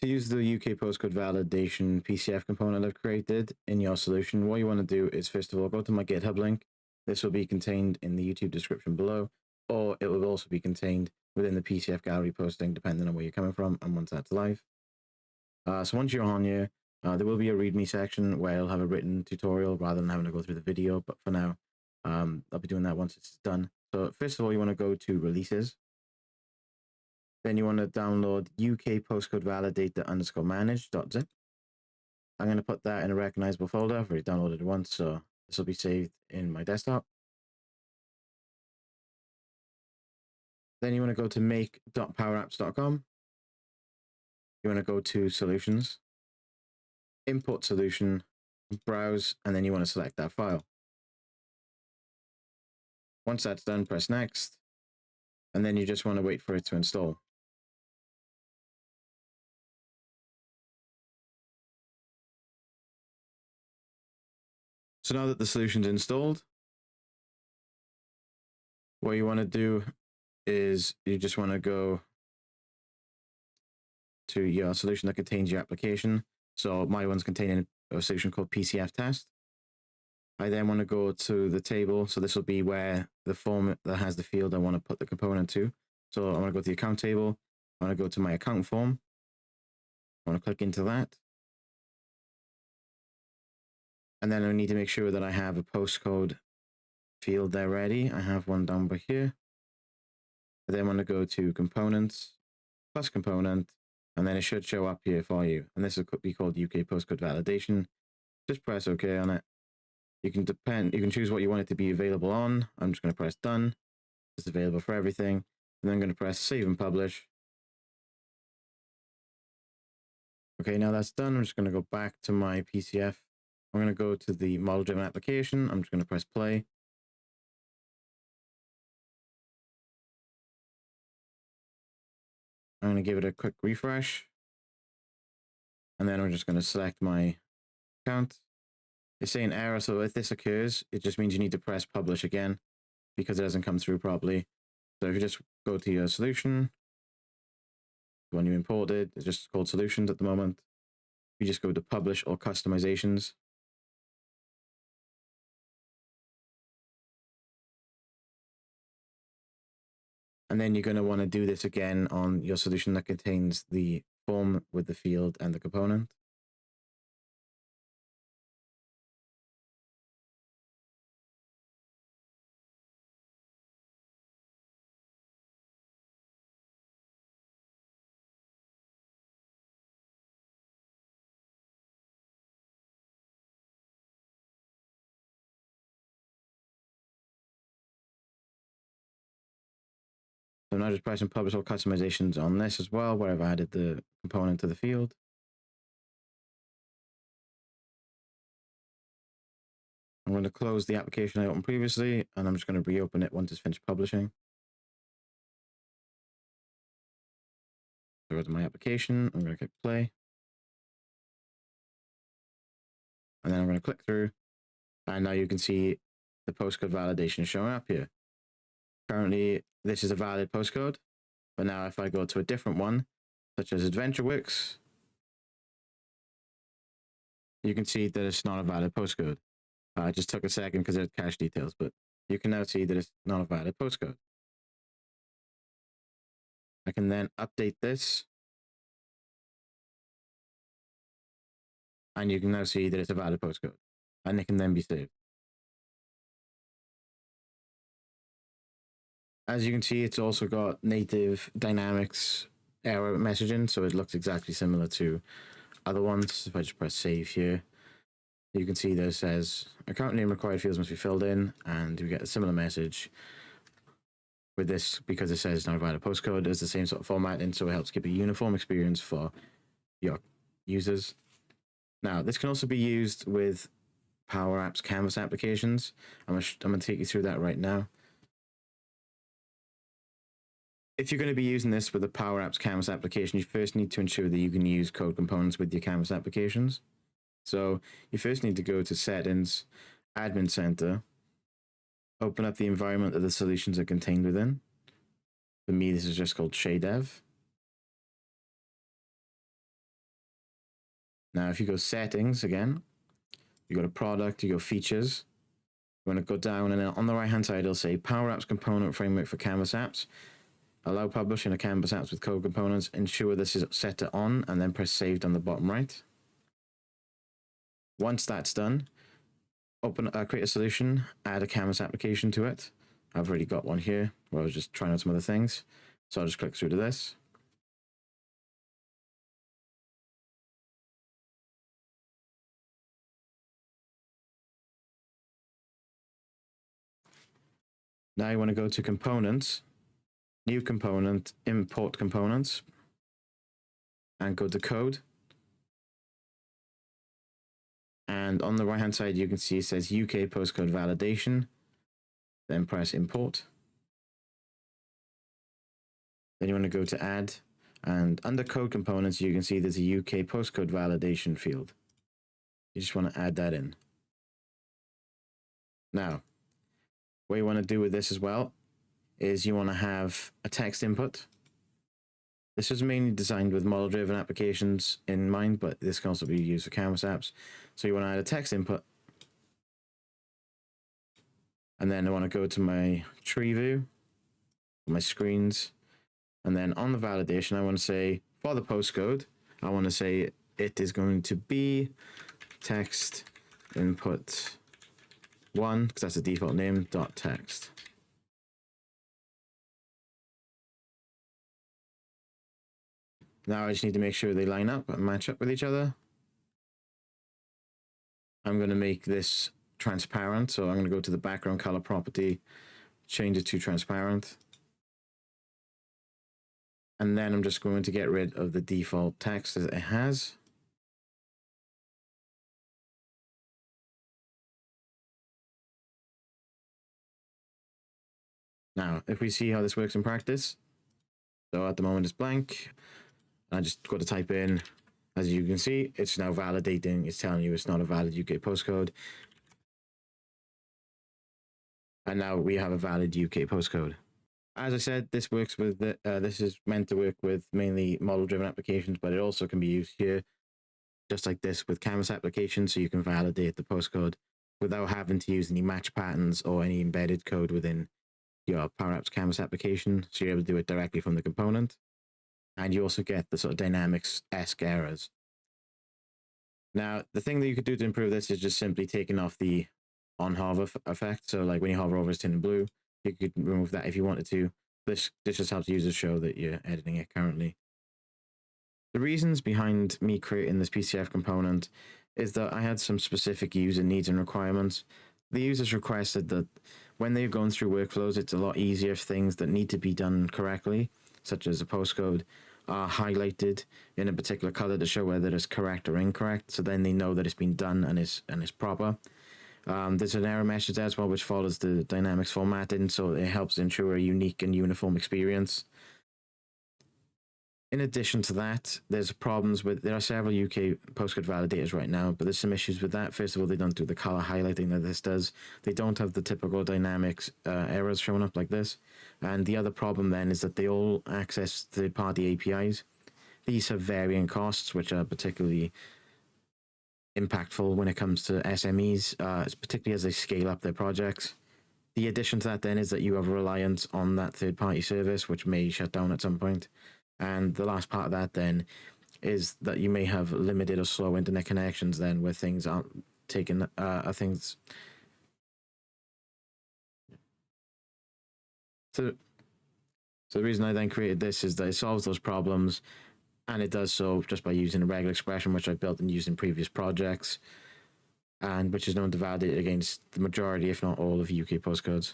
To use the UK postcode validation PCF component I've created in your solution, what you want to do is, first of all, go to my GitHub link. This will be contained in the YouTube description below, or it will also be contained within the PCF gallery posting, depending on where you're coming from and once that's live. So once you're on here, there will be a README section where I'll have a written tutorial rather than having to go through the video. But for now, I'll be doing that once it's done. So first of all, you want to go to releases. Then you want to download UKPostcodeValidation_manage.zip. I'm going to put that in a recognizable folder. I've already downloaded it once, so this will be saved in my desktop. Then you want to go to make.powerapps.com. You want to go to solutions, import solution, browse, and then you want to select that file. Once that's done, press next, and then you just want to wait for it to install. So now that the solution's installed, what you want to do is you just want to go to your solution that contains your application. So my one's containing a solution called PCF test. I then want to go to the table. So this will be where the form that has the field I want to put the component to. So I want to go to the account table. I want to go to my account form. I want to click into that. And then I need to make sure that I have a postcode field there ready. I have one down by here. I then want to go to components, plus component, and then it should show up here for you. And this will be called UK postcode validation. Just press OK on it. You can choose what you want it to be available on. I'm just going to press done. It's available for everything. And then I'm going to press save and publish. Okay, now that's done. I'm just going to go back to my PCF. I'm going to go to the model driven application. I'm just going to press play. I'm going to give it a quick refresh. And then I'm just going to select my account. It's saying error, so if this occurs, it just means you need to press publish again because it doesn't come through properly. So if you just go to your solution, the one you imported, it's just called solutions at the moment. You just go to publish or customizations. And then you're going to want to do this again on your solution that contains the form with the field and the component. So now just pressing publish all customizations on this as well, where I've added the component to the field. I'm going to close the application I opened previously, and I'm just going to reopen it once it's finished publishing. So go to my application, I'm going to click play. And then I'm going to click through, and now you can see the postcode validation showing up here. Currently, this is a valid postcode, but now if I go to a different one, such as AdventureWorks, you can see that it's not a valid postcode. It just took a second because it had cache details, but you can now see that it's not a valid postcode. I can then update this, and you can now see that it's a valid postcode, and it can then be saved. As you can see, it's also got native dynamics error messaging, so it looks exactly similar to other ones. If I just press save here, you can see that it says account name required fields must be filled in, and we get a similar message with this because it says not a valid postcode. It's the same sort of format, and so it helps keep a uniform experience for your users. Now, this can also be used with Power Apps Canvas applications. I'm going to take you through that right now. If you're going to be using this with a Power Apps Canvas application, you first need to ensure that you can use code components with your Canvas applications. So you first need to go to Settings, Admin Center, open up the environment that the solutions are contained within. For me, this is just called ChayeNovak. Now, if you go settings again, you go to product, you go features. You want to go down, and then on the right-hand side, it'll say Power Apps Component Framework for Canvas Apps. Allow publishing of Canvas apps with code components. Ensure this is set to on, and then press saved on the bottom right. Once that's done, create a solution, add a Canvas application to it. I've already got one here where I was just trying out some other things. So I'll just click through to this. Now you want to go to components, new component, import components, and go to code. And on the right hand side, you can see it says UKPostcodeValidation. Then press import. Then you want to go to add, and under code components, you can see there's a UKPostcodeValidation field. You just want to add that in. Now, what you want to do with this as well is you want to have a text input. This was mainly designed with model-driven applications in mind, but this can also be used for Canvas apps. So you want to add a text input. And then I want to go to my tree view, my screens, and then on the validation, I want to say, for the postcode, I want to say it is going to be text input 1, because that's the default name, .text. Now I just need to make sure they line up and match up with each other. I'm going to make this transparent, so I'm going to go to the background color property, change it to transparent. And then I'm just going to get rid of the default text that it has. Now, if we see how this works in practice, so at the moment it's blank. I just got to type in, as you can see, it's now validating. It's telling you it's not a valid UK postcode. And now we have a valid UK postcode. As I said, this works with this is meant to work with mainly model-driven applications, but it also can be used here, just like this, with Canvas applications, so you can validate the postcode without having to use any match patterns or any embedded code within your Power Apps Canvas application. So you're able to do it directly from the component. And you also get the sort of dynamics-esque errors. Now, the thing that you could do to improve this is just simply taking off the on-hover effect. So like when you hover over it's in blue, you could remove that if you wanted to. This just helps users show that you're editing it currently. The reasons behind me creating this PCF component is that I had some specific user needs and requirements. The users requested that when they're going through workflows, it's a lot easier if things that need to be done correctly, such as a postcode, are highlighted in a particular color to show whether it's correct or incorrect, so then they know that it's been done and is proper. There's an error message there as well, which follows the dynamics formatting, so it helps ensure a unique and uniform experience. In addition to that, there are several UK postcode validators right now, but there's some issues with that. First of all, they don't do the color highlighting that this does. They don't have the typical dynamics errors showing up like this. And the other problem then is that they all access third-party APIs. These have varying costs, which are particularly impactful when it comes to SMEs, particularly as they scale up their projects. The addition to that then is that you have a reliance on that third-party service, which may shut down at some point. And the last part of that then is that you may have limited or slow internet connections then where things aren't taken, things. So the reason I then created this is that it solves those problems, and it does so just by using a regular expression, which I built and used in previous projects, and which is known to validate against the majority, if not all, of UK postcodes.